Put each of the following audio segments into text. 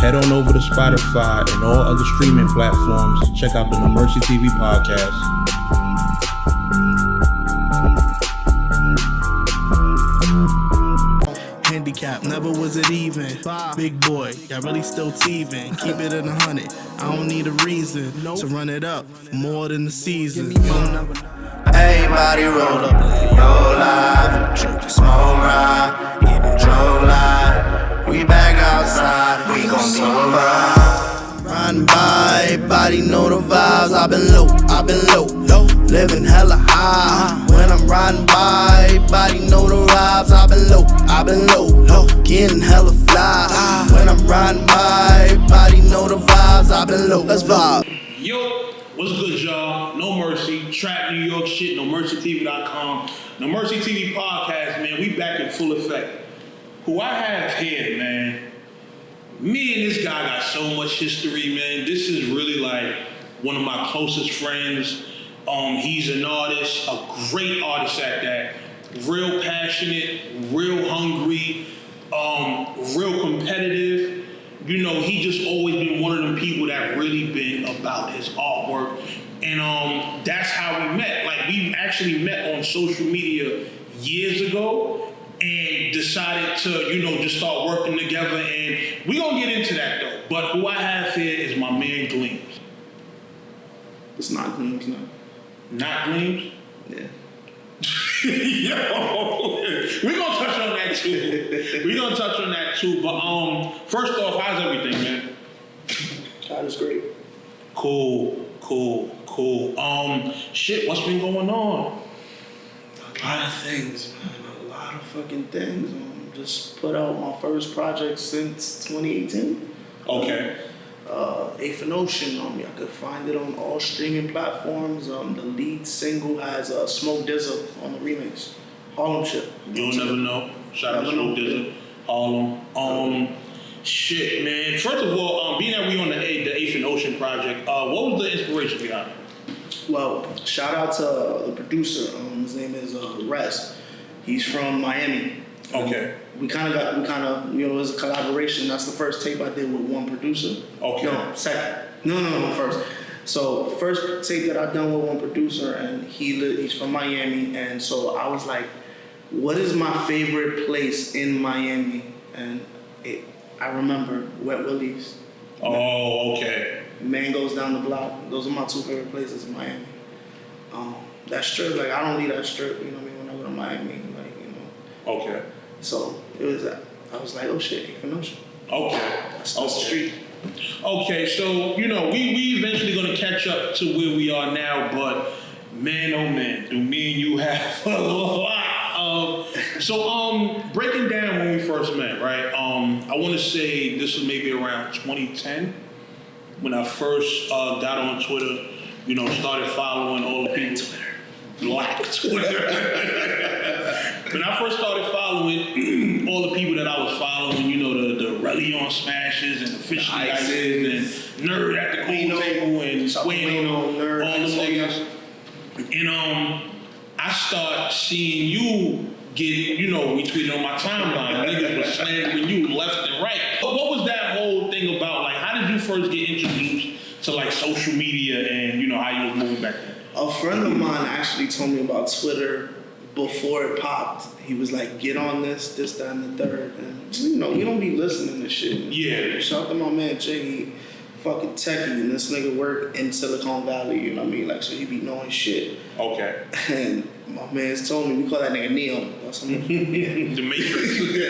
Head on over to Spotify and all other streaming platforms to check out the No Mercy TV podcast. Handicap, never was it even. Big boy, y'all really still teething. Keep it in 100. I don't need a reason to run it up for more than the season. Everybody roll up, live your life. Drink the smoke ride, eat the drove life. We back outside, we gon' survive. Riding by, everybody know the vibes. I've been low, living hella high. When I'm riding by, everybody know the vibes. I've been low, getting hella fly. When I'm riding by, everybody know the vibes. I've been low, let's vibe. Yo, what's good, y'all? No Mercy, Trap New York shit, NoMercyTV.com. No Mercy TV podcast, man. We back in full effect. Who I have here, man, me and this guy got so much history, man. This is really like one of my closest friends. He's an artist, a great artist at that. Real passionate, real hungry, real competitive. You know, he just always been one of them people that really been about his artwork. And that's how we met. Like, we actually met on social media years ago. And decided to, you know, just start working together. And we gonna get into that though. But who I have here is my man Gleams. It's not Gleams, no. Not Gleams? Yeah. Yo, we gonna touch on that too. But first off, how's everything, man? God is great. Cool. Shit, what's been going on? A lot of things, man. Fucking things. Just put out my first project since 2018. Okay. Eighth and Ocean. I could find it on all streaming platforms. The lead single has Smoke DZA on the remix. Harlem shit. You'll never know. Shout out to Smoke DZA. Harlem. Shit, man. First of all, being that we on the Eighth and Ocean project, what was the inspiration behind it? Well, shout out to the producer. His name is Rez. He's from Miami. Okay. We kind of, you know, it was a collaboration. That's the first tape I did with one producer. Okay. No, second. No, first. So first tape that I done with one producer, and he's from Miami, and so I was like, what is my favorite place in Miami? And I remember Wet Willie's. Oh, okay. Mangoes down the block. Those are my two favorite places in Miami. That strip, like, I don't leave that strip, you know what I mean, when I go to Miami, like, you know. Okay. So it was I was like, oh shit, Eighth and Ocean. Okay. That's the street. Okay, so, you know, we eventually gonna catch up to where we are now, but man, oh man, do me and you have a lot of... So, breaking down when we first met, right? I want to say this was maybe around 2010 when I first got on Twitter, you know, started following all the people. Black Twitter. When I first started following all the people that I was following, you know, the Relion Smashes and the Fishy Ices and Nerd at the Cool Table and Wayne all the niggas. And I start seeing you get, you know, retweeted on my timeline. Niggas was slandering you left and right. But what was that whole thing about? Like, how did you first get introduced to like social media and, you know, how you was moving back then? A friend of mine actually told me about Twitter before it popped. He was like, get on this, that, and the third. And, you know, we don't be listening to shit. Yeah. Shout out to my man Jay. He fucking techie, and this nigga work in Silicon Valley, you know what I mean? Like, so he be knowing shit. Okay. And my man's told me, we call that nigga Neo. That's The Matrix. That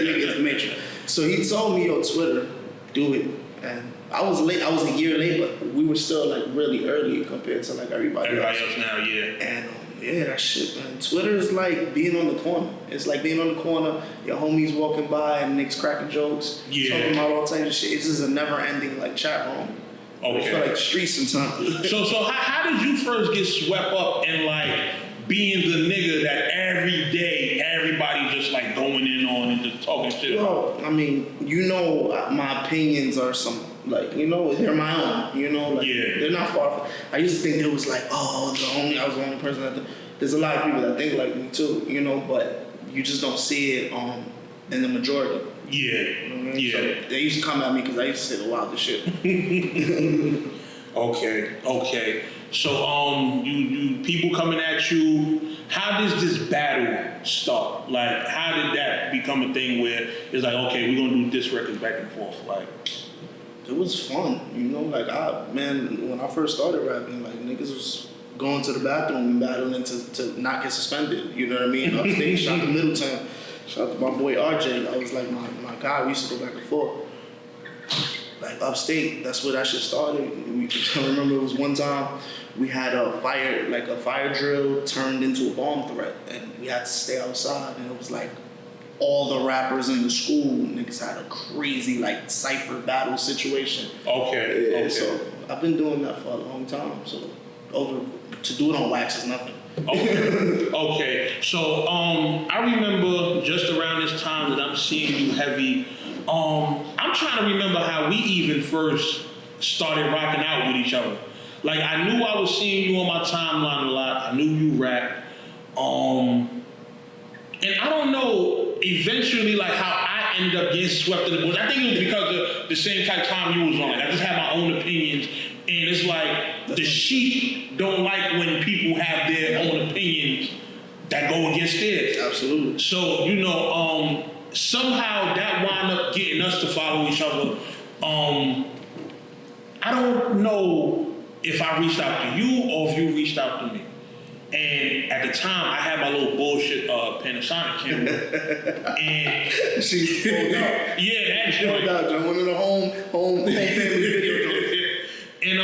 nigga's the Matrix. So he told me, yo, Twitter, do it. And I was late. I was a year late, but we were still like really early compared to like everybody else now, yeah. And yeah, that shit, man. Twitter is like being on the corner. It's like being on the corner. Your homies walking by and niggas cracking jokes, talking about all types of shit. It's just a never-ending like chat room. Okay. I feel like the streets sometimes. So how did you first get swept up in like being the nigga that every day everybody just like going in on and just talking shit? Well, I mean, you know, my opinions are some, like, you know, they're my own. You know, like, I used to think it was like, oh, I was the only person that. There's a lot of people that think like me too, you know, but you just don't see it in the majority. Yeah. You know what I mean? Yeah. So they used to come at me because I used to say the wildest shit. Okay. So you people coming at you. How does this battle start? Like, how did that become a thing where it's like, okay, we're gonna do diss records back and forth? Like, it was fun, you know. Like when I first started rapping, like niggas was going to the bathroom and battling to not get suspended. You know what I mean? Upstate, shout out to Middletown, shout out to my boy RJ. That was like my guy. We used to go back and forth. Like upstate, that's where that shit started. I remember it was one time we had a fire drill turned into a bomb threat, and we had to stay outside. And it was like all the rappers in the school niggas had a crazy like cipher battle situation. Okay. So I've been doing that for a long time. So to do it on wax is nothing. Okay. So I remember just around this time that I'm seeing you heavy. I'm trying to remember how we even first started rocking out with each other. Like, I knew I was seeing you on my timeline a lot. I knew you rap. And I don't know eventually like how I ended up getting swept in the bush. I think it was because of the same type of time you was on. Like, I just had my own opinions. And it's like the sheep don't like when people have their own opinions that go against theirs. Absolutely. So, you know, somehow that wound up getting us to follow each other. I don't know if I reached out to you or if you reached out to me. And at the time, I had my little bullshit Panasonic camera. And she's pulled out. Yeah, that's pulled out. One of the home family video. And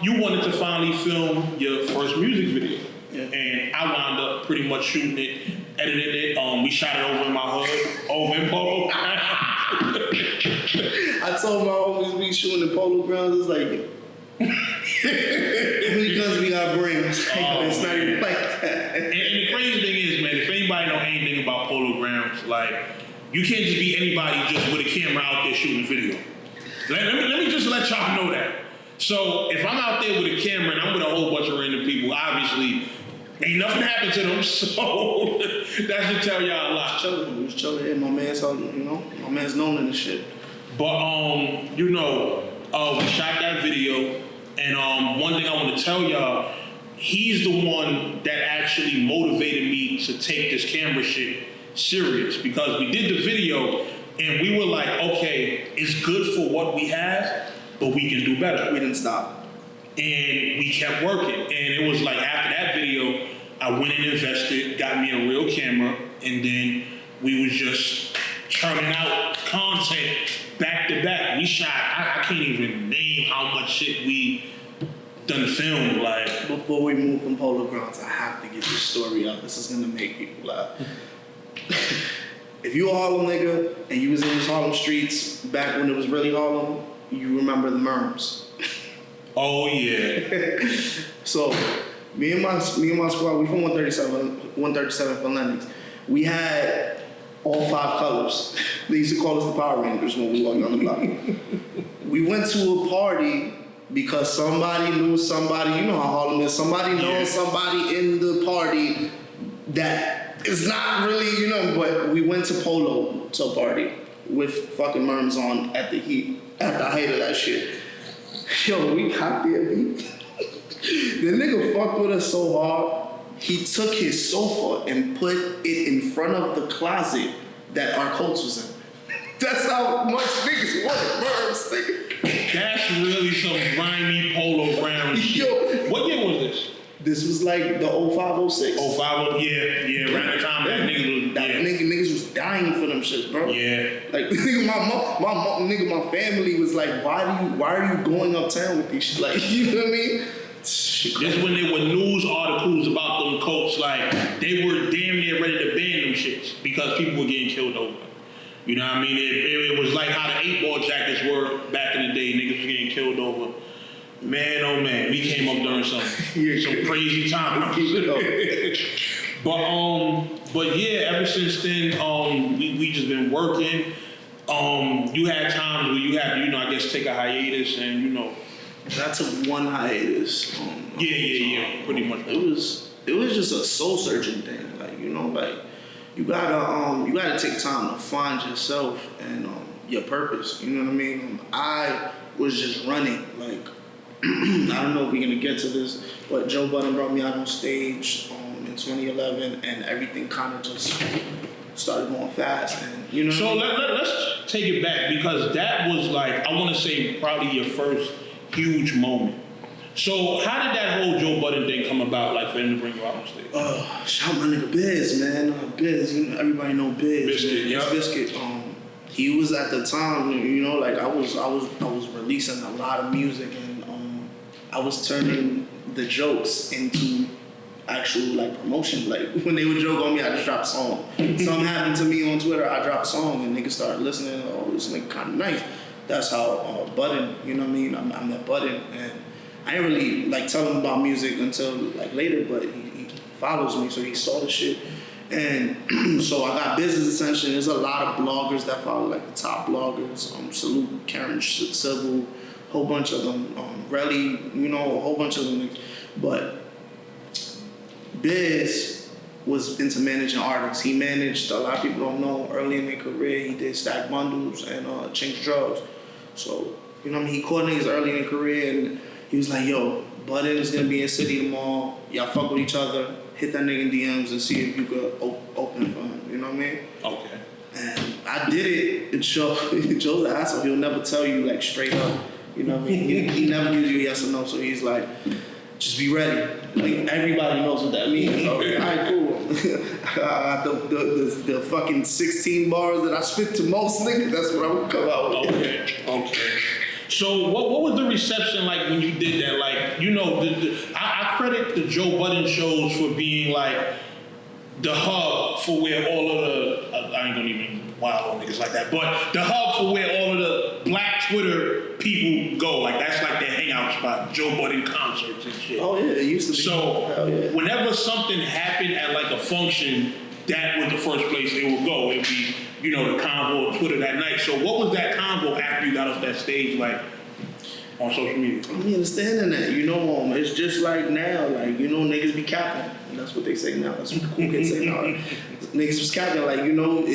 you wanted to finally film your first music video. Yeah. And I wound up pretty much shooting it, edited it. We shot it over in my hood, over in Polo. I told my homies we shooting in Polo grounds. It's like, how many guns we gotta bring? It's not even like that. And the crazy thing is, man, if anybody know anything about Polo grounds, like, you can't just be anybody just with a camera out there shooting a video. Let me just let y'all know that. So if I'm out there with a camera and I'm with a whole bunch of random people, obviously ain't nothing happened to them. So that should tell y'all a lot. We was chilling in my man's house, you know. My man's known in this shit. But you know, we shot that video, and one thing I want to tell y'all, he's the one that actually motivated me to take this camera shit serious, because we did the video and we were like, okay, it's good for what we have, but we can do better. We didn't stop. And we kept working. And it was like after that video, I went and invested, got me a real camera, and then we was just churning out content back to back. We shot, I can't even name how much shit we done filmed. Like, before we move from Polo Grounds, I have to get this story out. This is gonna make people laugh. If you a Harlem nigga and you was in these Harlem streets back when it was really Harlem, you remember the Merms. Oh yeah. So me and my squad, we from 137 for Lennox. We had all 5 colors. They used to call us the Power Rangers when we walked on the block. We went to a party because somebody knew somebody. You know how Harlem is. Somebody knows somebody in the party that is not really, you know. But we went to Polo to a party with fucking Merms on at the height of that shit. Yo, we got there, B. The nigga fucked with us so hard, he took his sofa and put it in front of the closet that our coats was in. That's how much niggas wanted Merms, nigga. That's really some grimy Polo Ground shit. Yo, what year was this? This was like the 05, 06. 05, yeah, around the time that niggas was dying for them shits, bro. Yeah. Like, nigga, my family was like, why are you going uptown with these shit? Like, you know what I mean? This when there were news articles about them coats, like, they were damn near ready to ban them shits because people were getting killed over. You know what I mean? It was like how the 8-ball jackets were back in the day. Niggas was getting killed over. Man, oh man, we came up during some crazy times. But yeah, ever since then, we just been working. You had times where you had to, I guess take a hiatus and, I took one hiatus. Pretty much. It was just a soul searching thing. Like, you know, like you gotta take time to find yourself and your purpose. You know what I mean? I was just running. Like, I don't know if we're gonna get to this, but Joe Budden brought me out on stage in 2011, and everything kind of just started going fast. And you know. So let's take it back, because that was like, I want to say probably your first huge moment. So how did that whole Joe Budden thing come about, like for him to bring you out on stage? Shout my nigga Biz, man. Biz, you know, everybody know Biz. Biscuit, yeah. Biscuit. He was at the time, you know, like I was releasing a lot of music, and I was turning the jokes into actual like promotion. Like when they would joke on me, I just dropped a song. Something happened to me on Twitter, I dropped a song, and niggas started listening. Oh, this nigga kind of nice. That's how Budden, you know what I mean? I met Budden, and I didn't really like tell him about music until like later, but he follows me, so he saw the shit. And so I got business attention. There's a lot of bloggers that follow, like the top bloggers. Salute Karen Civil, whole bunch of them. Relly, you know, a whole bunch of them. But Biz was into managing artists. He managed, a lot of people don't know, early in their career, he did Stack Bundles and Chinks Drugs. So, you know what I mean? He caught niggas early in their career, and he was like, yo, Budden is gonna be in City tomorrow. Y'all fuck with each other. Hit that nigga in DMs and see if you could open for him. You know what I mean? Okay. And I did it. And Joe's an asshole. He'll never tell you like straight up. You know what I mean? He never gives you a yes or no. So he's like, just be ready. Like everybody knows what that means. So, all right, cool. I got the fucking 16 bars that I spit to most niggas. That's what I'm gonna come out with. Okay. So what was the reception like when you did that? Like, you know, I credit the Joe Budden shows for being like the hub for where all of the, I ain't gonna even wild on niggas like that, but the hub for where all of the black Twitter people go. Like that's like their hangout spot, Joe Budden concerts and shit. Oh yeah, it used to be. So yeah. Whenever something happened at like a function, that was the first place they would go. It'd be, you know, the convo on Twitter that night. So what was that convo after you got off that stage like on social media? I mean, understanding that, you know, it's just like now, like, you know, niggas be capping. And that's what they say now. That's what the cool kids say now. Niggas was capping, like, you know,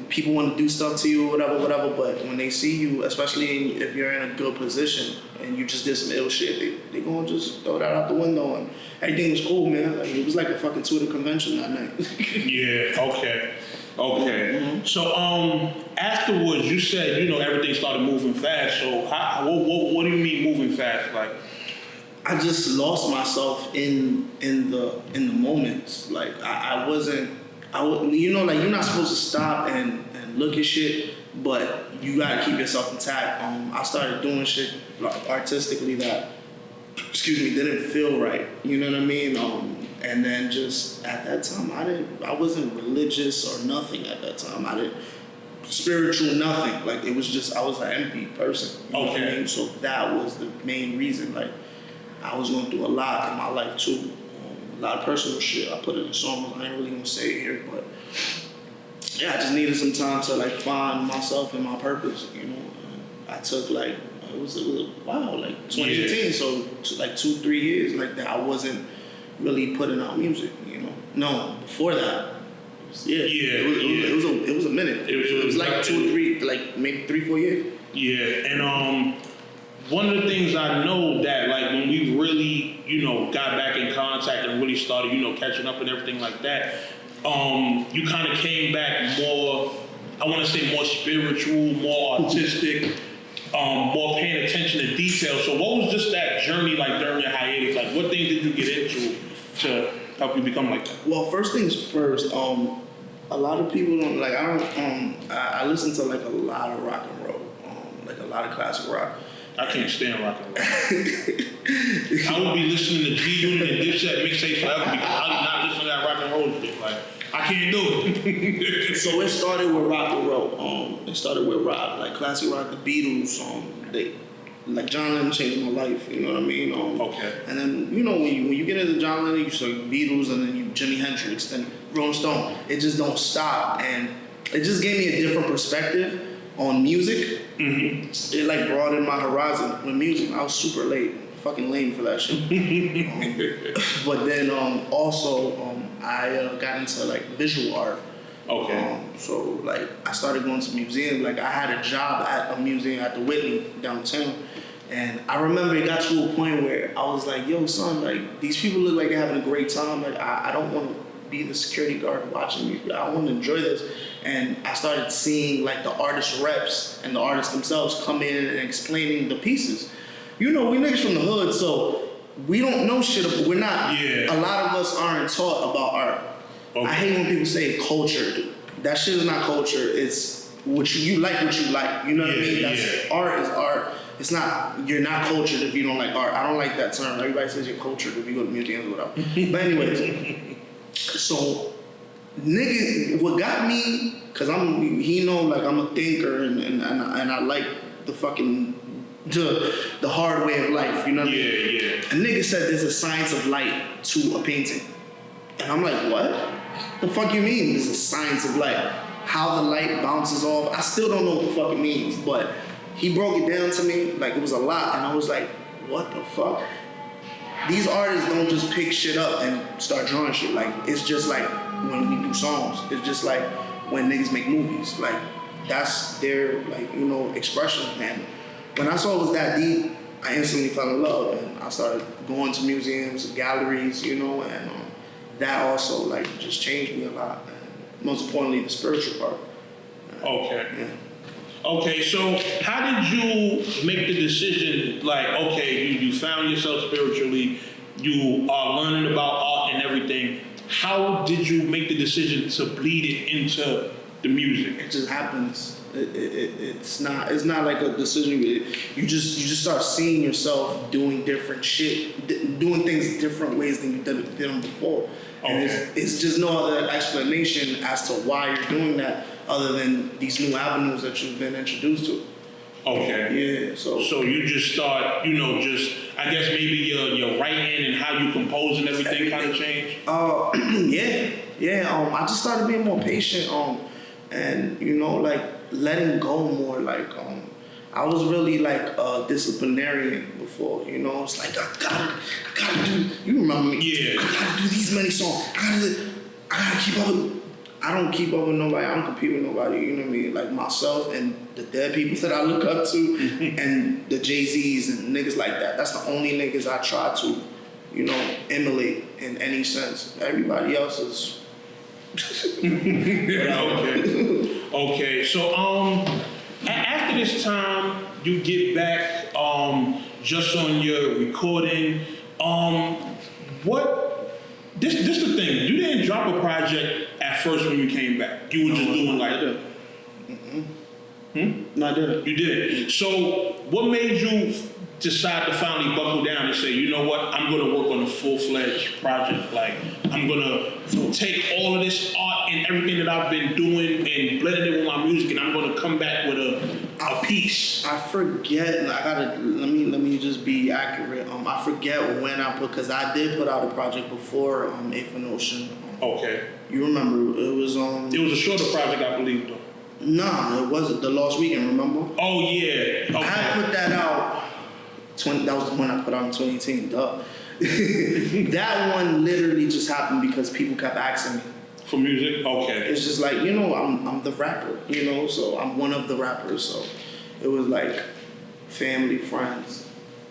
people want to do stuff to you or whatever, but when they see you, especially if you're in a good position and you just did some ill shit, they gonna just throw that out the window, and everything was cool, man. Like, it was like a fucking Twitter convention that night. Yeah, okay. Mm-hmm. So afterwards, you said, you know, everything started moving fast. So what do you mean moving fast? Like, I just lost myself in the moments. Like you know, like you're not supposed to stop and look at shit, but you gotta keep yourself intact. I started doing shit like, artistically that, didn't feel right. You know what I mean? And then just at that time, I wasn't religious or nothing at that time. I didn't spiritual nothing. Like it was just, I was an empty person. You know what I mean? So that was the main reason. Like I was going through a lot in my life too. A lot of personal shit. I put it in songs. I ain't really gonna say it here, but yeah, I just needed some time to like find myself and my purpose. You know, and I took like it was wow, like 2018. So like 2-3 years like that. I wasn't really putting out music. You know, no, before that. It was a minute. It was like 2 or 3, like maybe 3-4 years. Yeah, and one of the things I know that like when we really, you know, got back in contact and really started, you know, catching up and everything like that, you kind of came back more, I want to say more spiritual, more artistic, more paying attention to detail. So what was just that journey like during your hiatus? Like what things did you get into to help you become like that? Well, first things first, a lot of people don't, like, I listen to like a lot of rock and roll, like a lot of classic rock. I can't stand rock and roll. I would be listening to G Unit and DZA mixtape forever because I do not listen to that rock and roll shit. Like, I can't do it. So it started with rock and roll. It started with rock, like classic rock, the Beatles. Like John Lennon changed my life. You know what I mean? Okay. And then you know when you get into John Lennon, you start Beatles, and then you Jimi Hendrix, then Rolling Stone. It just don't stop, and it just gave me a different perspective on music. it like broadened my horizon with music. I was super fucking lame for that shit. But then also I got into like visual art. Okay. So like I started going to museums. Like I had a job at a museum at the Whitney downtown, and I remember it got to a point where I was like, "Yo, son, like these people look like they're having a great time. Like I don't want to be the security guard watching you. I want to enjoy this." And I started seeing like the artist reps and the artists themselves come in and explaining the pieces. You know, we niggas from the hood, so we don't know shit. We're not. Yeah. A lot of us aren't taught about art. Okay. I hate when people say culture, dude. That shit is not culture. It's what you like. What you like. You know what I mean? That's art is art. It's not. You're not cultured if you don't like art. I don't like that term. Everybody says you're cultured if you go to museums or whatever. But anyways, so nigga, what got me? Cause he know like I'm a thinker and I like the fucking the hard way of life. You know what I mean? Yeah. A nigga said there's a science of light to a painting, and I'm like, what? The fuck you mean there's a science of light? How the light bounces off? I still don't know what the fuck it means, but he broke it down to me like it was a lot, and I was like, what the fuck? These artists don't just pick shit up and start drawing shit. Like, it's just like when we do songs. It's just like when niggas make movies. Like, that's their, like, you know, expression. And when I saw it was that deep, I instantly fell in love, and I started going to museums, galleries, you know, and that also like just changed me a lot. And most importantly, the spiritual part. Okay. Yeah. Okay, so how did you make the decision, like, okay, you found yourself spiritually, you are learning about art and everything. How did you make the decision to bleed it into the music? It just happens. It's not like a decision. You just start seeing yourself doing different shit, doing things different ways than you did them before. And it's just no other explanation as to why you're doing that other than these new avenues that you've been introduced to. Okay. Yeah. So you just start, you know, just I guess maybe your writing and how you compose and everything kind of changed. Yeah. I just started being more patient. And you know, like letting go more. Like I was really like a disciplinarian before. You know, it's like I gotta do. You remember me? Yeah. I gotta do these many songs. I gotta keep up with. I don't keep up with nobody. I don't compete with nobody. You know what I mean? Like myself and the dead people that I look up to, and the Jay-Z's and niggas like that. That's the only niggas I try to, you know, emulate in any sense. Everybody else is. Okay. So after this time, you get back just on your recording. This the thing. You didn't drop a project at first when you came back. You were just doing like that. No, I didn't. You did. So what made you decide to finally buckle down and say, you know what, I'm going to work on a full-fledged project. Like, I'm going to take all of this art and everything that I've been doing and blending it with my music, and I'm going to come back with a piece. I forget. Let me just be accurate. I forget when I put, because I did put out a project before Ocean. Okay. You remember it was It was a shorter project, I believe, though. No, it wasn't. The Lost Weekend, remember? Oh yeah. Okay. I put that out. That was the one I put out in 2018. Duh. That one literally just happened because people kept asking me for music. Okay. It's just like, you know, I'm the rapper, you know, so I'm one of the rappers. So it was like family, friends.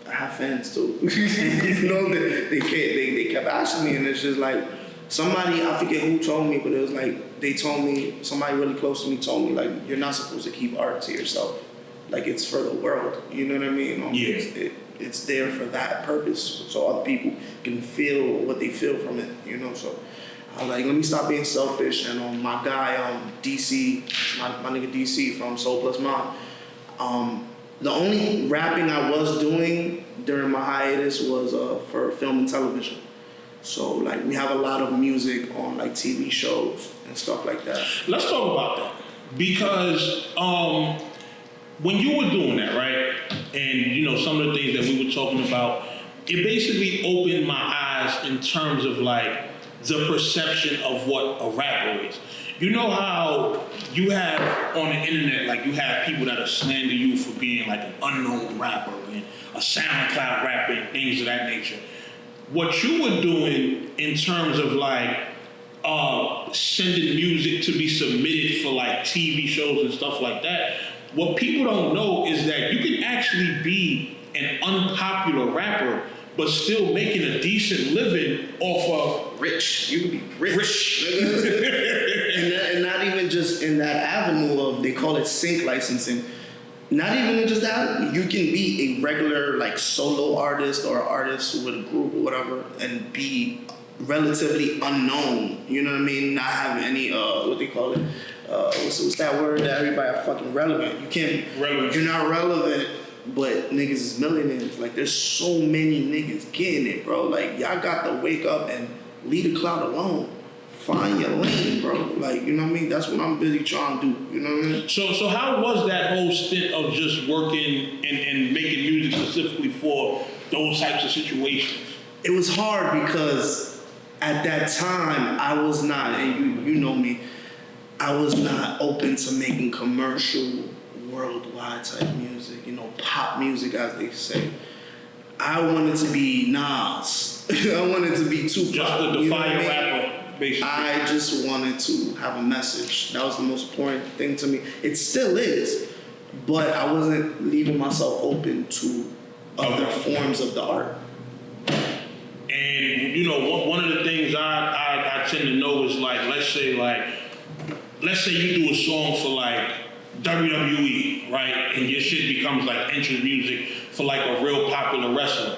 I have fans too. You know, they kept asking me, and it's just like somebody, I forget who told me, but it was like they told me, somebody really close to me told me, like, you're not supposed to keep art to yourself. Like, it's for the world, you know what I mean? Yeah. It's there for that purpose, so other people can feel what they feel from it, you know? So I was like, let me stop being selfish. And my guy, DC, my nigga DC from Soul Plus Mom, the only rapping I was doing during my hiatus was for film and television. So, like, we have a lot of music on, like, TV shows and stuff like that. Let's talk about that. Because when you were doing that, right, and, you know, some of the things that we were talking about, it basically opened my eyes in terms of, like, the perception of what a rapper is. You know how you have on the internet, like you have people that are slander you for being like an unknown rapper and a SoundCloud rapper and things of that nature. What you were doing in terms of like sending music to be submitted for like TV shows and stuff like that, what people don't know is that you can actually be an unpopular rapper but still making a decent living off of Rich. You can be rich. and not even just in that avenue of, they call it sync licensing. Not even just that, you can be a regular like solo artist or artist with a group or whatever and be relatively unknown. You know what I mean? Not have any, what they call it? What's that word that everybody are fucking relevant? You can't, relevant. You're not relevant, but niggas is millionaires. Like, there's so many niggas getting it, bro. Like, y'all got to wake up and leave the cloud alone. Find your lane, bro. Like, you know what I mean? That's what I'm busy trying to do. You know what I mean? So how was that whole stint of just working and making music specifically for those types of situations? It was hard because at that time, I was not, and you know me, I was not open to making commercial, worldwide type music, you know, pop music, as they say. I wanted to be Nas. I wanted to be Tupac. Just the defiant rapper. Basically. I just wanted to have a message. That was the most important thing to me. It still is, but I wasn't leaving myself open to other forms of the art. And you know, one of the things I tend to know is like, let's say you do a song for like WWE, right? And your shit becomes like entrance music for like a real popular wrestler.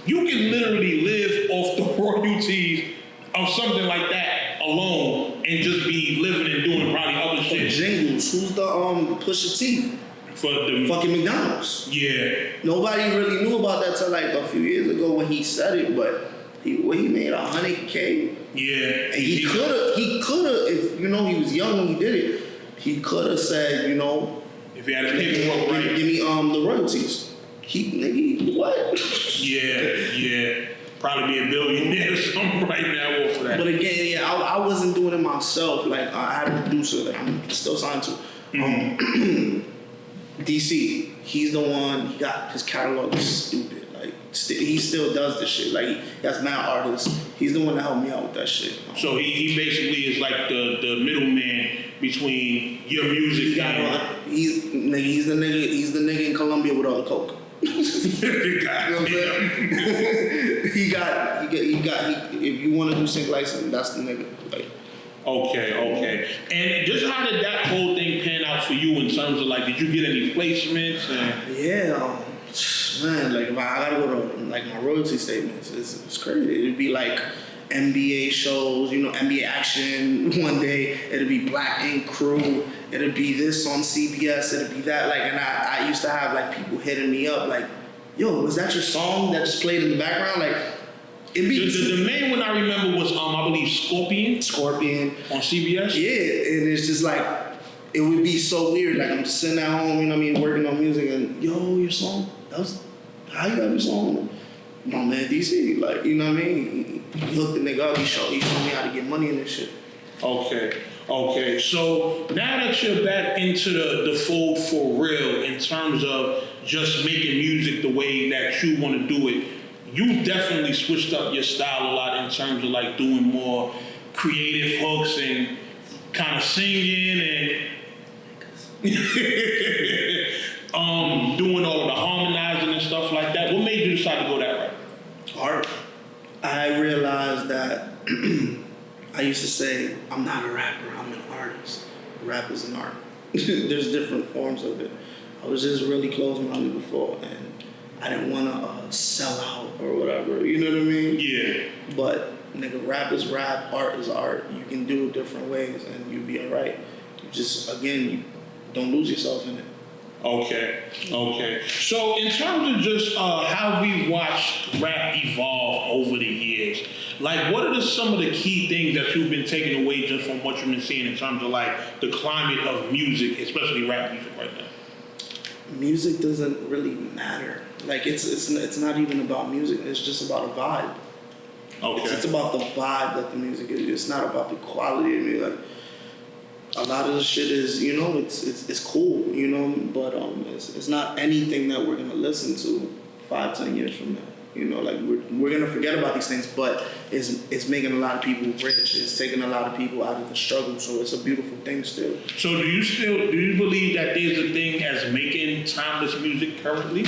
You can literally live off the royalties of something like that alone and just be living and doing probably other shit. Jingles. Who's the Pusha T? For the fucking McDonald's. Yeah. Nobody really knew about that till like a few years ago when he said it, but he made $100K. Yeah. And he could have, if you know he was young when he did it, he could have said, you know, if he had his paperwork right, give me the royalties. What? Yeah. Probably be a billionaire or something right now off of that. But again, yeah, I wasn't doing it myself. Like, I had a producer that I'm still signed to. DC, he's the one, he got his catalog is stupid. Like, he still does this shit. Like, he has mad artists. He's the one that helped me out with that shit. So he basically is like the middleman between your music and... He's the nigga in Colombia with all the coke. You know what I'm saying? he got if you want to do sync license, that's the nigga. Like, Okay. And just how did that whole thing pan out for you in terms of like, did you get any placements? Yeah, man, like I gotta go to like my royalty statements. It's crazy. It'd be like NBA shows, you know, NBA Action one day. It'd be Black Ink Crew. It'd be this on CBS. It'd be that. Like, and I used to have like people hitting me up like, yo, was that your song that just played in the background? Like, it'd be the main one I remember was I believe Scorpion on CBS. Yeah, and it's just like, it would be so weird. Like, I'm just sitting at home, you know what I mean, working on music, and yo, your song, how you have your song? My man DC, like, you know what I mean? He hooked the nigga up, he showed me how to get money in this shit. Okay, so now that you're back into the fold for real in terms of just making music the way that you want to do it, you definitely switched up your style a lot in terms of like doing more creative hooks and kind of singing and doing all of the harmonizing and stuff like that. What made you decide to go that way? Art. I realized that I used to say, I'm not a rapper, I'm an artist. Rap is an art. There's different forms of it. I was just really close-minded before, and I didn't want to sell out or whatever, you know what I mean? Yeah. But, nigga, rap is rap, art is art. You can do it different ways, and you'll be all right. You just, again, you don't lose yourself in it. Okay. So in terms of just how we watched rap evolve over the years, like what are some of the key things that you've been taking away just from what you've been seeing in terms of like the climate of music, especially rap music right now? Music doesn't really matter. Like it's not even about music. It's just about a vibe. Okay. It's about the vibe that the music is. It's not about the quality of it. Like a lot of the shit is, you know, it's cool, you know, but it's not anything that we're gonna listen to 5-10 years from now. You know, like we're gonna forget about these things, but it's making a lot of people rich. It's taking a lot of people out of the struggle, so it's a beautiful thing still. So do you believe that there's a thing as making timeless music currently?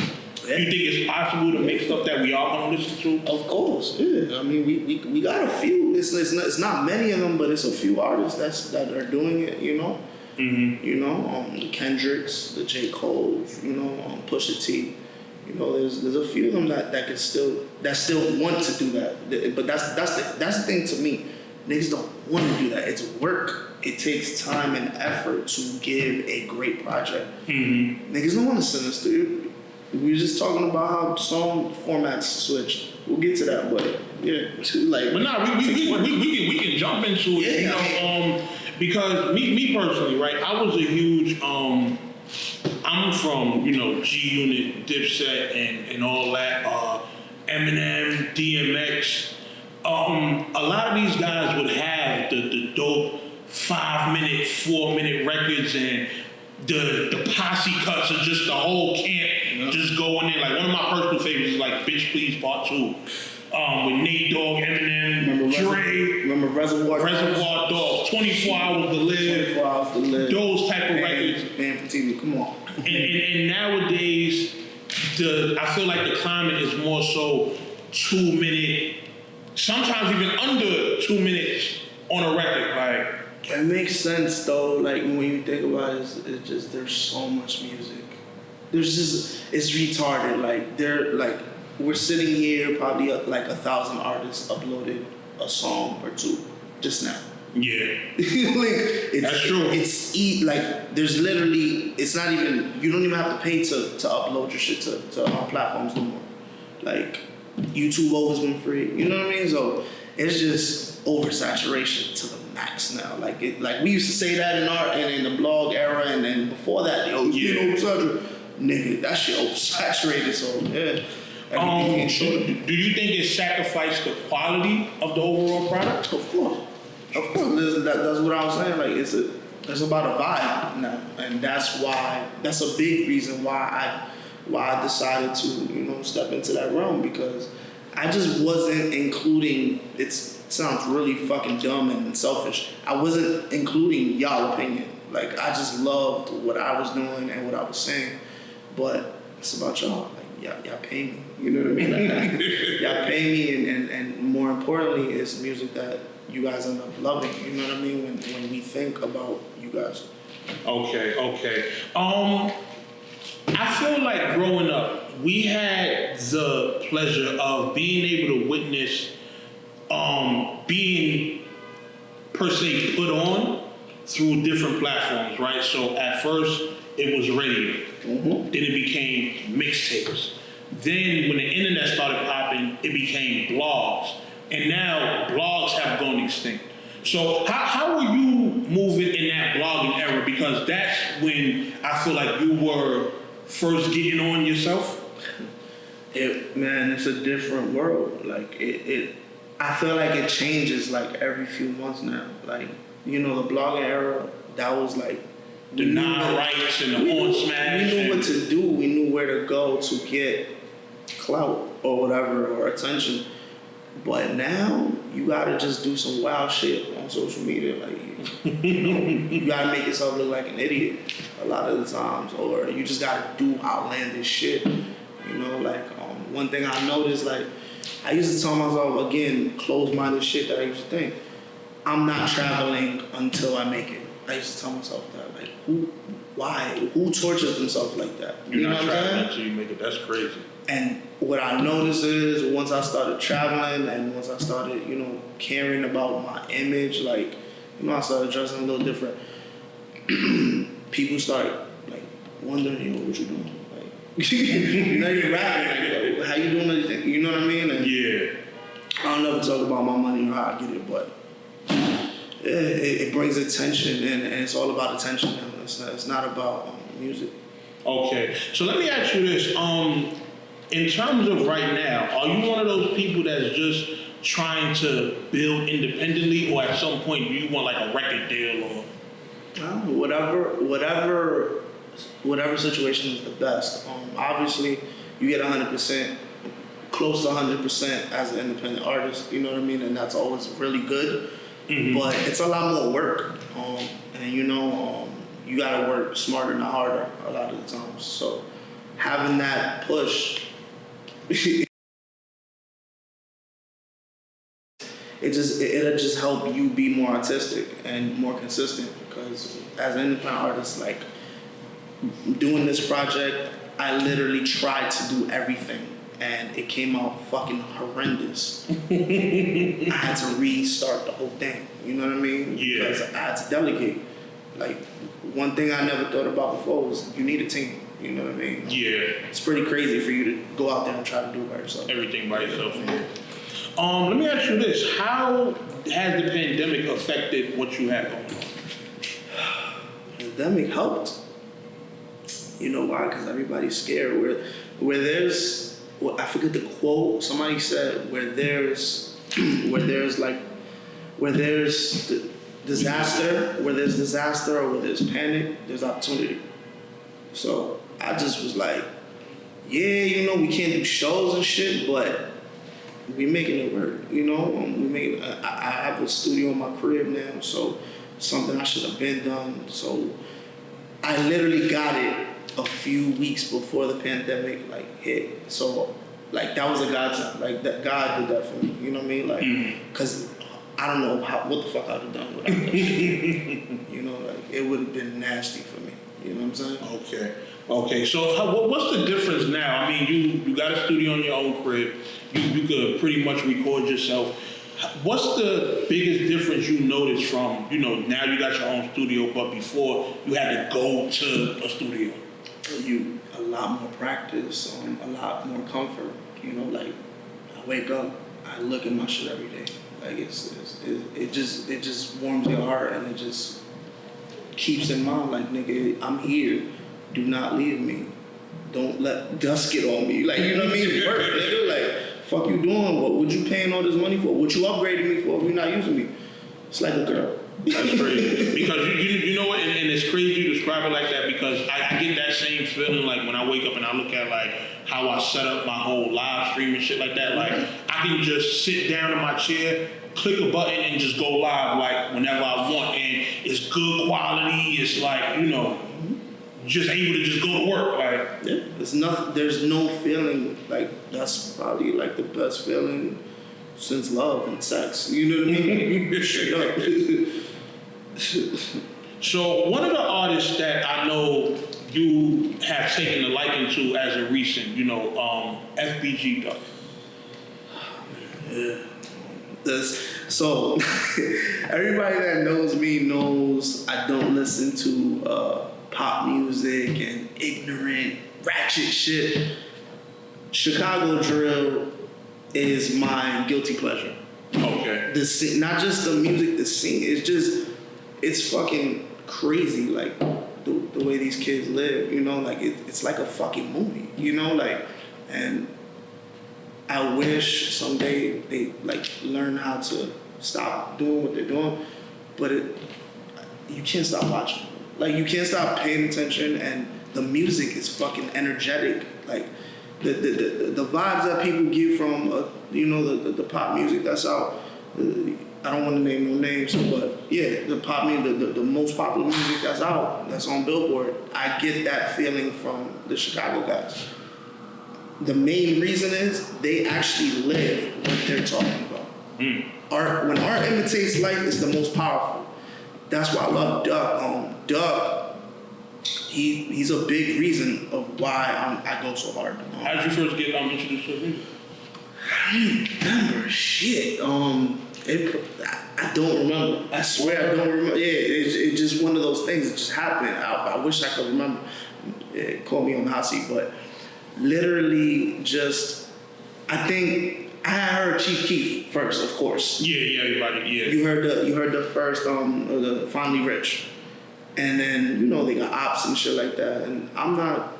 Yeah. You think it's possible to make stuff that we all gonna listen to? Of course, yeah. I mean, we got a few. It's not many of them, but it's a few artists that are doing it. You know, You know, the Kendricks, the J. Coles. You know, Pusha T. You know, there's a few of them that still want to do that. But that's the thing to me. Niggas don't want to do that. It's work. It takes time and effort to give a great project. Niggas don't want to send us to. We were just talking about how song formats switched. We'll get to that, but yeah, like. But nah, we can jump into it. Yeah, you know, because me personally, right? I was a huge I'm from, you know, G Unit, Dipset, and all that. Eminem, DMX. A lot of these guys would have the dope 5-minute, 4-minute records, and the posse cuts are just the whole camp just going in. Like one of my personal favorites is like "Bitch Please" Part 2, with Nate Dogg, Eminem, Dre. Remember Reservoir Dogs, 24 Hours to Live. 24 Hours to Live. Those type of records. Man for TV, come on. And nowadays, I feel like the climate is more so 2-minute, sometimes even under 2 minutes on a record. Like it makes sense though. Like when you think about it, it's just there's so much music. It's retarded. Like we're sitting here, probably like 1,000 artists uploaded a song or two just now. Yeah, that's true. There's literally, it's not even, you don't even have to pay to upload your shit to our platforms no more. Like YouTube always been free, you know what I mean? So it's just oversaturation to the max now. Like we used to say that in the blog era, and then before that, oversaturated. Nigga, that shit oversaturated. So yeah. Do you think it sacrificed the quality of the overall product? Of course. That's what I was saying. Like it's about a vibe now, and that's a big reason why I decided to step into that realm, because I just wasn't including. It sounds really fucking dumb and selfish. I wasn't including y'all opinion. Like I just loved what I was doing and what I was saying, but it's about y'all. Like y'all pay me. You know what I mean? Like, y'all pay me, and more importantly, it's music that you guys end up loving. You know what I mean? When we think about you guys. Okay. I feel like growing up, we had the pleasure of being able to witness being per se put on through different platforms, right? So at first it was radio, then it became mixtapes. Then when the internet started popping, it became blogs. And now blogs have gone extinct. So how were you moving in that blogging era? Because that's when I feel like you were first getting on yourself. It's a different world. Like I feel like it changes like every few months now. Like, the blogging era, that was like the non-rights and the on smash. We knew what to do. We knew where to go to get clout or whatever, or attention. But now you gotta just do some wild shit on social media. Like you gotta make yourself look like an idiot a lot of the times, or you just gotta do outlandish shit. One thing I noticed, like I used to tell myself, again, closed-minded shit that I used to think, I'm not traveling until I make it. I used to tell myself that. Like, who tortures themselves like that? You're not traveling until you make it. That's crazy. And what I noticed is once I started traveling and once I started, caring about my image, like, I started dressing a little different, people started, like, wondering, what you doing? Like, you're rapping, like, how you doing anything? You know what I mean? And yeah. I don't never talk about my money or how I get it, but it brings attention, and it's all about attention now. It's not about music. Okay, so let me ask you this. In terms of right now, are you one of those people that's just trying to build independently, or at some point do you want like a record deal? Or Whatever situation is the best. Obviously, you get 100%, close to 100% as an independent artist. You know what I mean, and that's always really good. Mm-hmm. But it's a lot more work, and you gotta work smarter, not harder, a lot of the times. So having that push. It'll just help you be more artistic and more consistent, because as an independent artist, like doing this project, I literally tried to do everything and it came out fucking horrendous. I had to restart the whole thing, you know what I mean? Yeah. Because I had to delegate. Like, one thing I never thought about before was you need a team, you know what I mean? Yeah. It's pretty crazy for you to go out there and try to do it by yourself. Everything by yourself. Let me ask you this. How has the pandemic affected what you had going on? The pandemic helped. You know why? Because everybody's scared. Where there's, I forget the quote, somebody said, where there's disaster or where there's panic, there's opportunity. So I just was like, yeah, we can't do shows and shit, but we making it work, I have a studio in my crib now, so something I should have been done. So I literally got it a few weeks before the pandemic hit. So that was a godsend. That God did that for me. You know what I mean? Because I don't know what the fuck I'd have done without that shit. It would have been nasty for me. You know what I'm saying? Okay. So what's the difference now? I mean, you got a studio in your own crib. You could pretty much record yourself. What's the biggest difference you noticed from, now you got your own studio, but before you had to go to a studio? A lot more practice, a lot more comfort. I wake up, I look at my shit every day. It just warms your heart, and it just keeps in mind, nigga, I'm here. Do not leave me. Don't let dust get on me. You know what I mean? Work, nigga. Fuck you doing? What would you paying all this money for? What you upgrading me for if you're not using me? It's like a girl. That's crazy. Because you know what, and it's crazy you describe it like that, because I get that same feeling when I wake up and I look at how I set up my whole live stream and shit like that. I can just sit down in my chair, click a button, and just go live whenever I want, and it's good quality. It's just able to just go to work. There's no feeling that's probably the best feeling since love and sex. You know what I mean? Straight up. So one of the artists that I know you have taken a liking to as a recent, FBG Duck. Yeah. So everybody that knows me knows I don't listen to pop music and ignorant ratchet shit. Chicago drill is my guilty pleasure. Okay. The scene, not just the music, the scene. It's fucking crazy. The way these kids live, it's like a fucking movie, and I wish someday they learn how to stop doing what they're doing, but you can't stop watching. You can't stop paying attention, and the music is fucking energetic. The vibes that people get from the pop music that's out. I don't want to name no names, but yeah, the pop music, the most popular music that's out, that's on Billboard. I get that feeling from the Chicago guys. The main reason is they actually live what they're talking about. When art imitates life, it's the most powerful. That's why I love Duck. Duck, he's a big reason of why I go so hard. How did you first get introduced to music? I don't remember shit. I don't remember. I swear I don't remember. Yeah, it's just one of those things. It just happened. I wish I could remember. Call me on the hot seat, but literally just, I think I heard Chief Keef first, of course. Yeah, everybody, yeah. You heard the first, the Finally Rich. And then, they got ops and shit like that. And I'm not,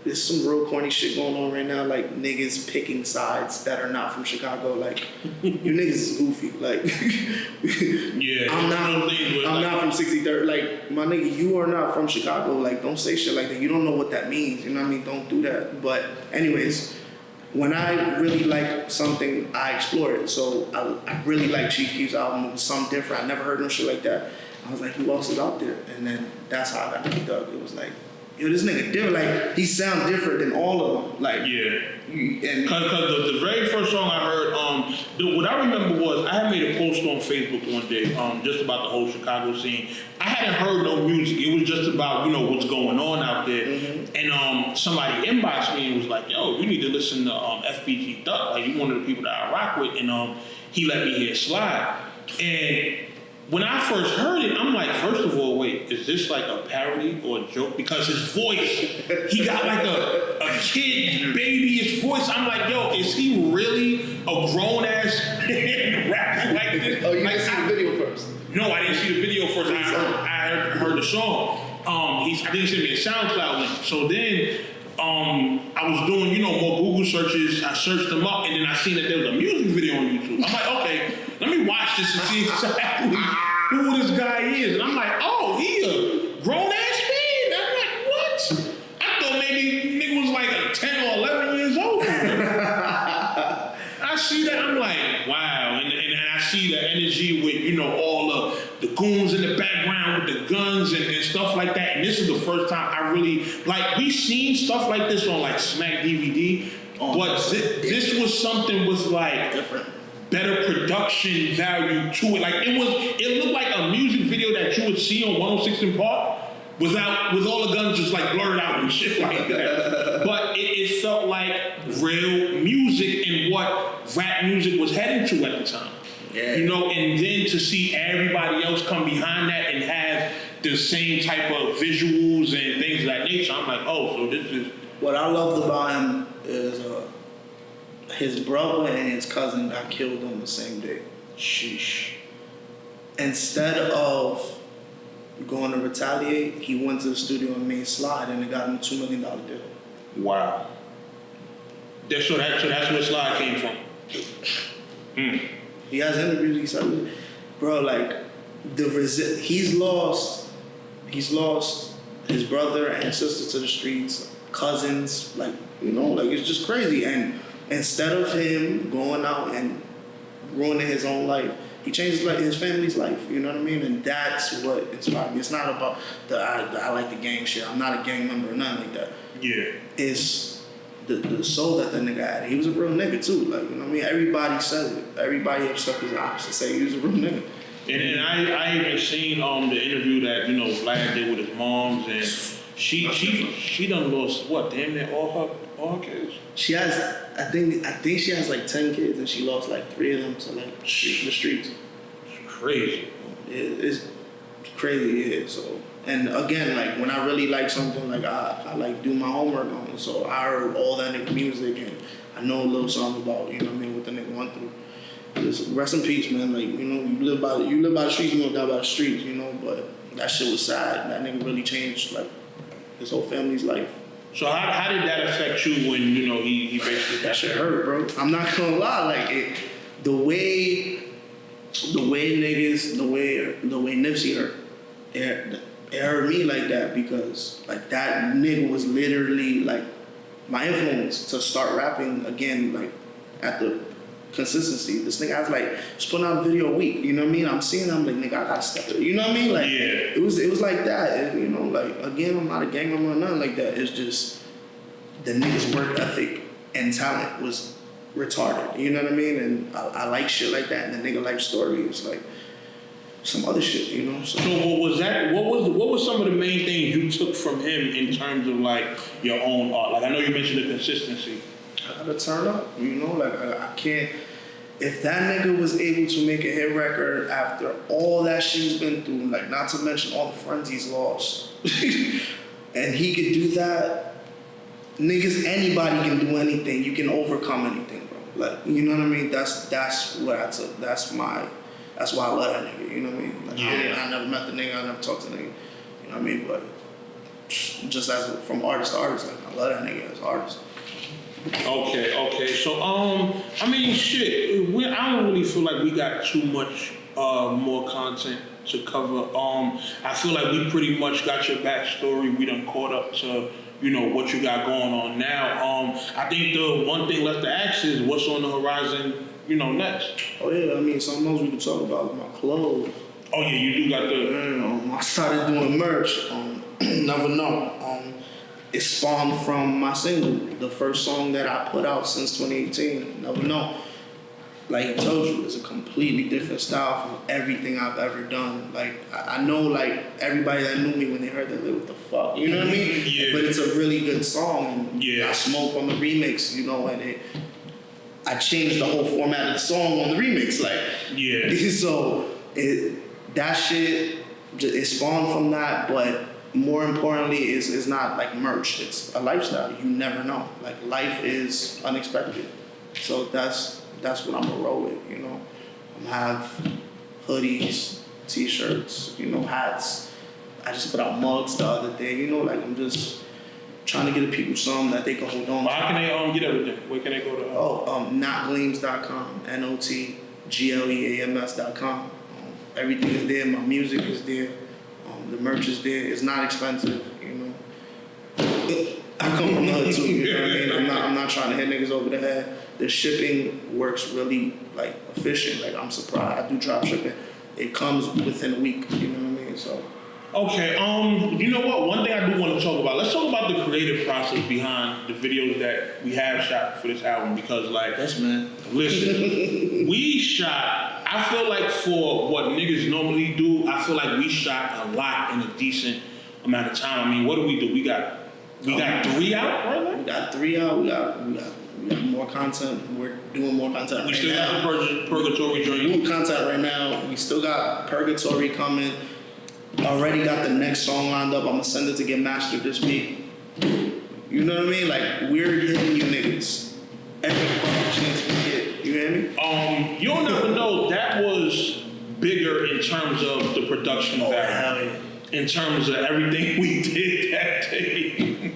there's some real corny shit going on right now, like niggas picking sides that are not from Chicago. Like, you niggas is goofy. Like, Yeah, I'm like, not from 63rd. Like, my nigga, you are not from Chicago. Like, don't say shit like that. You don't know what that means. You know what I mean? Don't do that. But anyways, when I really like something, I explore it. So I really like Chief Keef's album. It was something different. I never heard no shit like that. I was like, who else is out there? And then that's how I got to Doug. It was like, yo, this nigga different. Like, he sound different than all of them. Like, yeah. And Cause the very first song I heard, what I remember was I had made a post on Facebook one day, just about the whole Chicago scene. I hadn't heard no music. It was just about, you know, what's going on out there. Mm-hmm. And somebody inboxed me and was like, yo, you need to listen to FBG Duck. Like, you one of the people that I rock with. And he let me hear Slide. And when I first heard it, I'm like, first of all, wait, is this like a parody or a joke? Because his voice, he got like a kid, babyish voice. I'm like, yo, is he really a grown-ass man rapping like this? oh, you like, didn't see the video first? No, I didn't see the video first. I heard the song. I didn't send me a SoundCloud link. So then I was doing, you know, more Google searches. I searched them up, and then I seen that there was a music video on YouTube. I'm like, okay, let me watch this and see exactly who this guy is. And I'm like, oh, he a grown-ass man. I'm like, what? I thought maybe nigga was like 10 or 11 years old. I see that, I'm like, wow. And I see the energy with, you know, all the goons in the background with the guns and stuff like that. And this is the first time I really, like, we seen stuff like this on like Smack DVD, but this was something with like better production value to it. Like, it looked like a music video that you would see on 106 in Park with all the guns just like blurred out and shit like that. But it felt like real music and what rap music was heading to at the time. Yeah. You know, and then to see everybody else come behind that and have the same type of visuals and things of that nature, I'm like, oh, so this is... What I loved about him is his brother and his cousin got killed on the same day. Sheesh. Instead of going to retaliate, he went to the studio and made Slide, and it got him a $2 million deal. Wow. So that's where Slide came from. He has interviews. He said, bro, like he's lost his brother and sister to the streets, cousins, like, you know, like, it's just crazy. And instead of him going out and ruining his own life, he changed his family's life. You know what I mean? And that's what inspired me. It's not about I like the gang shit. I'm not a gang member or nothing like that. Yeah. It's the soul that nigga had. He was a real nigga too. Like, you know what I mean? Everybody says it. Everybody except his opposite say he was a real nigga. And then I even seen the interview that, you know, Vlad did with his moms, and she done lost what, damn near all her kids. She has, I think she has like 10 kids, and she lost like 3 of them to like the streets. It's crazy. It's crazy, yeah. So, and again, like, when I really like something, like, I like do my homework on it. So I heard all that nigga music, and I know a little something about, you know what I mean, what the nigga went through. Just rest in peace, man. Like, you know, you live by the streets, you don't die by the streets, you know. But that shit was sad. That nigga really changed like his whole family's life. So how did that affect you when, you know, he basically... That shit hurt, bro. I'm not gonna lie. Like, the way Nipsey hurt, it hurt me like that, because like that nigga was literally like my influence to start rapping again, like at the consistency. This nigga, I was like, just putting out a video a week, you know what I mean? I'm seeing him, like, nigga, I gotta step it, you know what I mean? Like, yeah. it was like that, and, you know, like, again, I'm not a gang member or nothing like that. It's just the nigga's work ethic and talent was retarded, you know what I mean? And I like shit like that, and the nigga life story is like some other shit, you know? So what was some of the main things you took from him in terms of like your own art? Like, I know you mentioned the consistency. I gotta turn up, you know, like I can't. If that nigga was able to make a hit record after all that shit he's been through, like, not to mention all the friends he's lost, and he could do that, niggas, anybody can do anything. You can overcome anything, bro. Like, you know what I mean? That's what I took. That's why I love that nigga. You know what I mean? Like, yeah. I never met the nigga. I never talked to the nigga. You know what I mean? But just as from artist to artist, like, I love that nigga as an artist. Okay. So, I mean, shit. I don't really feel like we got too much more content to cover. I feel like we pretty much got your backstory. We done caught up to, you know, what you got going on now. I think the one thing left to ask is what's on the horizon, you know, next. Oh yeah, I mean, something else we could talk about is my clothes. Oh yeah, you do got the. You know, I started doing merch. Never know. It spawned from my single, the first song that I put out since 2018. Never know. Like I told you, it's a completely different style from everything I've ever done. Like I know, like everybody that knew me when they heard that, like, what the fuck, you know what I mean? Yeah. But it's a really good song. And Yeah. I Smoke on the remix, you know, and I changed the whole format of the song on the remix, like. Yeah. So that shit, it spawned from that, but more importantly, it's not like merch. It's a lifestyle. You never know. Like life is unexpected. So that's what I'm gonna roll with. You know, I have hoodies, t-shirts, you know, hats. I just put out mugs the other day. You know, like I'm just trying to get the people some that they can hold on to. How can they get everything? Where can they go to? Notgleams.com, NOTGLEAMS.com. Everything is there. My music is there. The merch is there. It's not expensive, you know. I come from the hood too, you know what I mean? I'm not trying to hit niggas over the head. The shipping works really like efficient. Like I'm surprised. I do drop shipping. It comes within a week, you know what I mean? So. Okay, you know what? One thing I do want to talk about. Let's talk about the creative process behind the videos that we have shot for this album because, like, yes, man. Listen, we shot. I feel like for what niggas normally do, I feel like we shot a lot in a decent amount of time. I mean, what do? We got 3 out right now. We got 3 out. We got more content. We're doing more content. We right still now. got the Purgatory joint. We're doing content right now. We still got Purgatory coming. Already got the next song lined up. I'm gonna send it to get mastered this week. You know what I mean? Like we're hitting you niggas every fucking chance we get. You hear me? You'll never know. That was bigger in terms of the production value. Hell yeah. In terms of everything we did that day.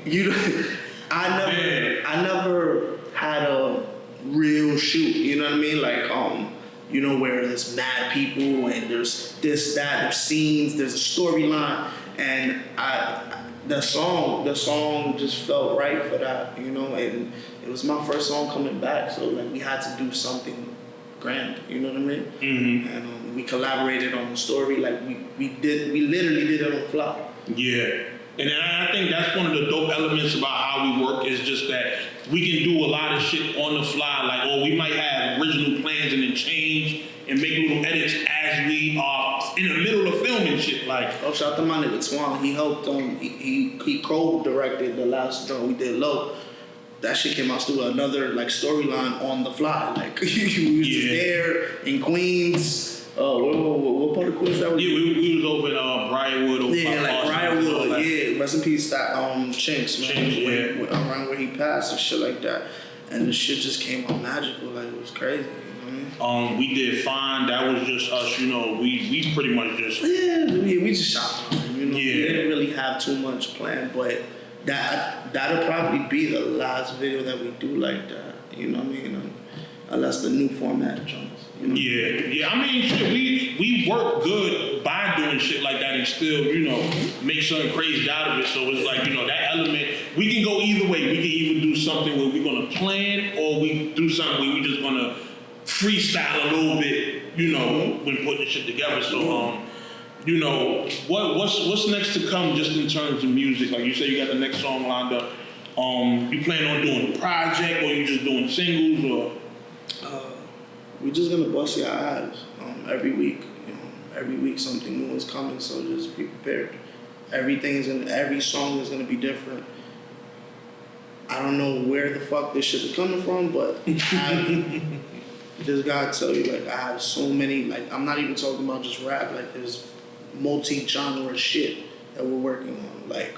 I never had a real shoot. You know what I mean? Like you know, where there's mad people and there's this, that, there's scenes, there's a storyline, and the song just felt right for that, you know, and it was my first song coming back, so like we had to do something grand, you know what I mean? Mm-hmm. And we collaborated on the story, like we literally did it on the fly. Yeah. And I think that's one of the dope elements about how we work is just that we can do a lot of shit on the fly. Like, or we might have original plans and then change and make little edits as we are in the middle of filming shit. Like, oh, shout out to my nigga Twan. He helped he co-directed the last joint we did, Low. That shit came out through another like storyline on the fly. Like we was just there in Queens. What part of Queens that was? Yeah, we was over in Briarwood. Yeah, like Briarwood. Yeah, rest in peace, that Chinks, man. Chinks, yeah. Around where he passed and shit like that, and the shit just came out magical. Like it was crazy. You know what I mean? We did fine. That was just us. You know, we pretty much just we just shot. You know, yeah. We didn't really have too much planned, but that'll probably be the last video that we do like that. You know what I mean? Unless the new format joins. You know? Yeah. I mean, shit, we work good by doing shit like that and still, you know, make something crazy out of it. So it's like, you know, that element, we can go either way. We can either do something where we're gonna plan, or we do something where we just gonna freestyle a little bit, you know, when putting the shit together. So, you know, what's next to come just in terms of music? Like you said, you got the next song lined up. You plan on doing a project, or you just doing singles, or? We're just gonna bust your ass every week. You know, every week something new is coming, so just be prepared. Every song is gonna be different. I don't know where the fuck this shit is coming from, but I just gotta tell you, like I have so many. Like I'm not even talking about just rap. Like there's multi-genre shit that we're working on. Like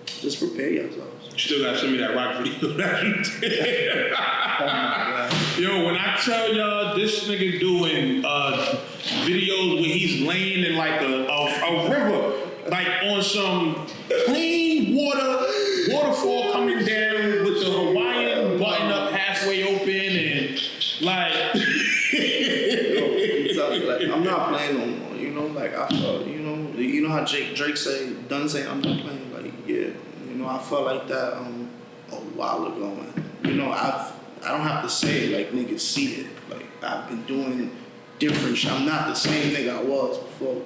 just prepare yourselves. You still gotta send me that rock video that you did. Oh my God. Yo, when I tell y'all this nigga doing videos where he's laying in like a river, like on some clean water, waterfall coming down with the Hawaiian button up halfway open and like. Like, I'm not playing no more. You know, like I felt. You know how Drake say, "Done say I'm not playing." Like yeah, you know, I felt like that a while ago, man. You know, I don't have to say it, like niggas see it. Like I've been doing different shit. I'm not the same nigga I was before.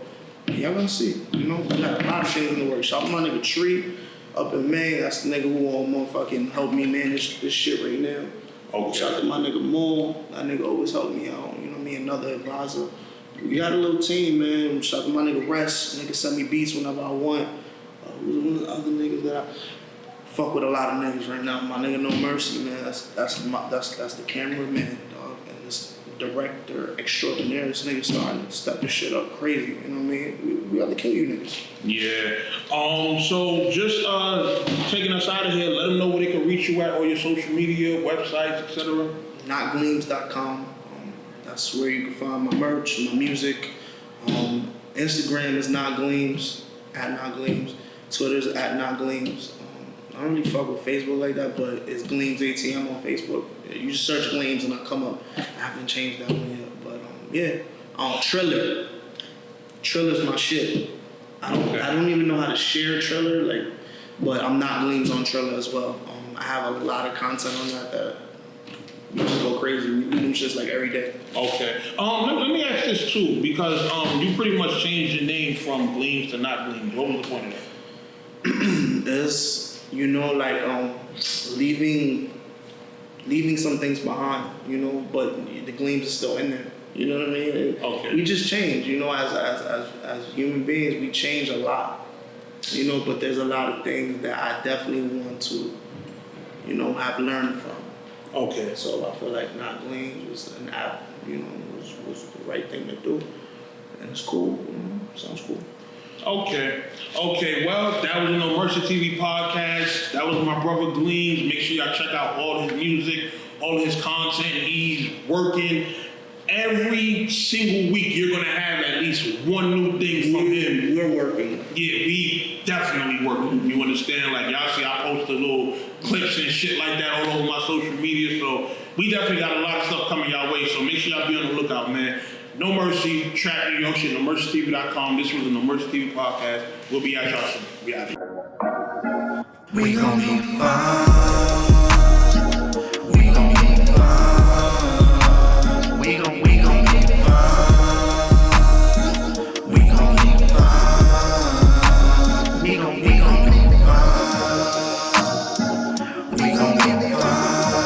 Y'all gonna see. You know, I got a lot of things in the works. Shout out my nigga Tree up in Maine. That's the nigga who motherfucking help me manage this shit right now. Okay. Shout out to my nigga Moore. That nigga always help me out. You know me, another advisor. We got a little team, man. Shout out to my nigga Rest. Nigga send me beats whenever I want. Who's one of the other niggas that I fuck with a lot of niggas right now? My nigga No Mercy, man. That's the cameraman, dog. And this director extraordinaire. This nigga starting to step this shit up crazy. You know what I mean? We got to kill you niggas. Yeah. So just taking us out of here, let them know where they can reach you at, all your social media, websites, etc. NotGleams.com. That's where you can find my merch, my music. Instagram is NotGleams, @NotGleams. Twitter's @NotGleams. I don't really fuck with Facebook like that, but it's Gleams ATM on Facebook. You just search Gleams and I come up. I haven't changed that one yet, but yeah. Triller. Triller's my shit. I don't even know how to share Triller, like, but I'm Not Gleams on Triller as well. I have a lot of content on that we just go crazy. We do them shits like every day. Okay. Let me ask this too, because you pretty much changed your name from Gleams to Not Gleams. What was the point of that? It's, you know, like leaving some things behind, you know, but the Gleams is still in there. You know what I mean? Okay. We just change, you know, as human beings, we change a lot. You know, but there's a lot of things that I definitely want to, you know, have learned from. Okay. So I feel like Not Gleams was an app, you know, was the right thing to do. And it's cool, you know, sounds cool. Okay, well, that was the No Mercy TV podcast. That was my brother Gleams. Make sure y'all check out all his music, all his content. He's working. Every single week, you're gonna have at least one new thing from him. We're working. Yeah, we definitely working. You understand? Like y'all see, I post the little clips and shit like that all over my social media. So we definitely got a lot of stuff coming y'all way. So make sure y'all be on the lookout, man. No Mercy, Trap New York shit, NoMercyTV.com. This was the No Mercy TV podcast. We'll be at y'all soon. We out here. We gon' be fine.